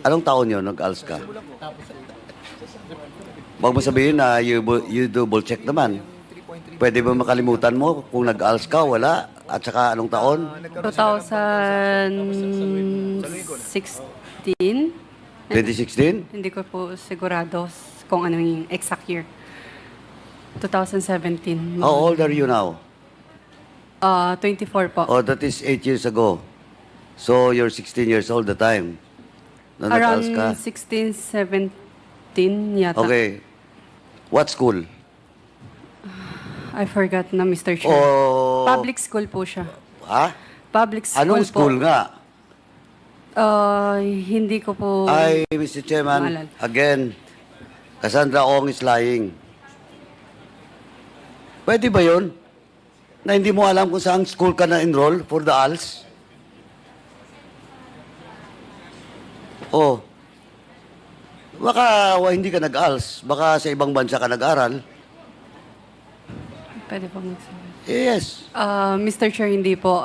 Anong taon yun, nag-ALS ka? Huwag mo sabihin na you double check naman. Pwede ba makalimutan mo kung nag-ALS ka, wala? At saka anong taon? 2016. 2016? Hindi ko po sigurado kung ano yung exact year. 2017. How old are you now? 24 po. Oh, that is 8 years ago. So, you're 16 years old the time. Na nag-ALS ka? Around 16, 17 yata. Okay. What school? I forgot na, Mr. Chair. Oh, Public school po siya. ha? Public school Anong school po. nga? Hindi ko po... Ay, Mr. Chairman, maalala. again, Cassandra Ong is lying. Pwede ba yun? Na hindi mo alam kung saan school ka na-enroll for the ALS? Oh. Baka hindi ka nag-ALS. Baka sa ibang bansa ka nag-aral. Pwede po magsabi. Yes. Mr. Chair, hindi po.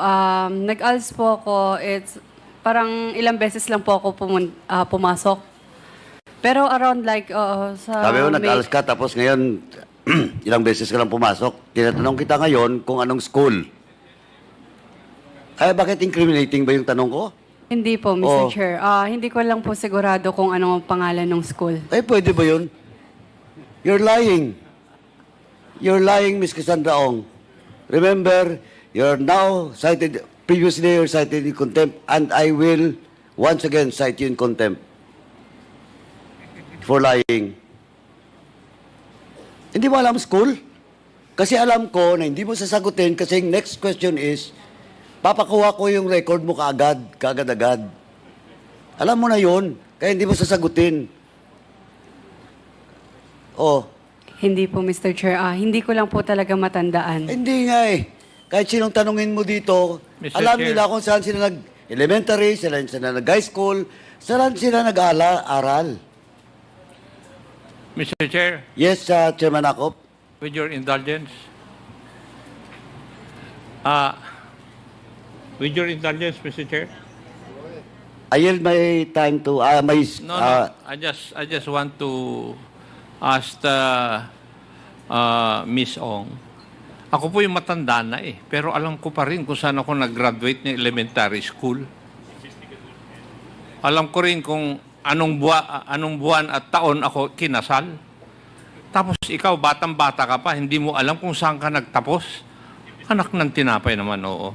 Nag-ALS po ako. It's parang ilang beses lang po ako pumasok. Pero around like sa... Sabi mo, nag-ALS ka, tapos ngayon, ilang beses ka lang pumasok. Tinatanong kita ngayon kung anong school. Ay, bakit incriminating ba yung tanong ko? Hindi po, Mr. Chair. Hindi ko lang po sigurado kung ano ang pangalan ng school. Ay, pwede ba yun? You're lying. You're lying, Ms. Cassandra Ong. Remember, you're now cited, previously you're cited in contempt, and I will once again cite you in contempt for lying. Hindi mo alam school? Kasi alam ko na hindi mo sasagutin kasi next question is, papakuha ko yung record mo kaagad-agad. Alam mo na yun, kaya hindi mo sasagutin. Oh. Hindi po, Mr. Chair. Hindi ko lang po talaga matandaan. Hindi nga eh. Kahit sinong tanungin mo dito, Mr. alam Chair. nila kung saan sila nag-elementary, saan sila nag-high school, saan sila nag-aral. Mr. Chair, Yes, Chairman Akop. with your indulgence, Mr. Chair. I yield my time to, No, I just want to ask Miss Ong. Ako po yung matanda na eh, pero alam ko pa rin kung saan ako nag-graduate ng elementary school. Alam ko rin kung anong buwan at taon ako kinasal. Tapos ikaw, batang-bata ka pa, hindi mo alam kung saan ka nagtapos. Anak ng tinapay naman, oo.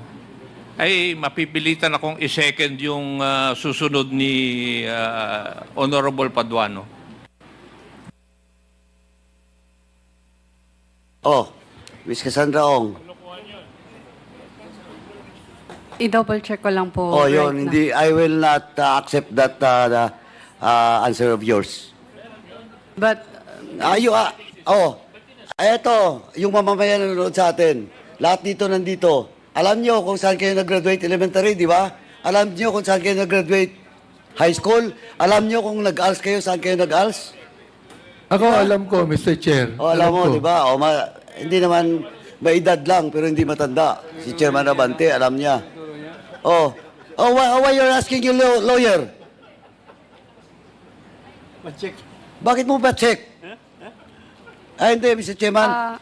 Ay, mapipilitan akong i-second yung susunod ni Honorable Paduano. Oh, Miss Cassandra Ong. I-double check ko lang po. Oh, right yun. now. Hindi, I will not accept that answer of yours. But, eto, yung mamamayan na nanonood sa atin. Lahat dito nandito. Alam nyo kung saan kayo nag-graduate elementary, di ba? Alam nyo kung saan kayo nag-graduate high school? Alam nyo kung nag-ALS kayo, saan kayo nag-ALS? Ako alam ko, Mr. Chair. O, alam mo, ko. di ba? Hindi naman may edad lang, pero hindi matanda. Si Chairman Abante, alam niya. Why you're asking your lawyer? Bakit mo ba check? Hindi, Mr. Chairman.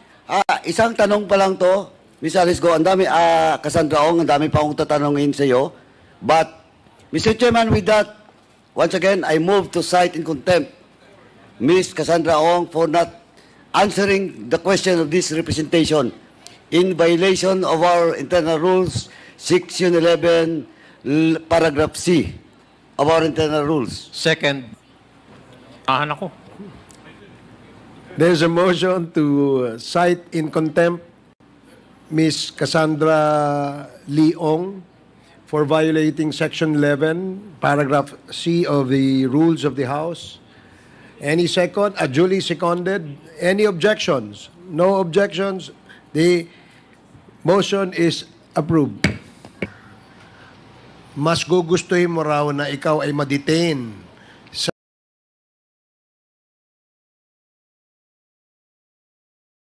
Isang tanong pa lang to. Ms. Alice Go, ang dami, Cassandra Ong, ang dami pa akong tatanungin sa iyo. But, Mr. Chairman, with that, once again, I move to cite in contempt Ms. Cassandra Ong for not answering the question of this representation in violation of our internal rules, Section 11, Paragraph C of our internal rules. Second. Ako. There's a motion to cite in contempt Ms. Cassandra Leong for violating Section 11, Paragraph C of the Rules of the House. Any second? Duly seconded. Any objections? No objections. The motion is approved. Mas gugustuhin mo raw na ikaw ay ma-detain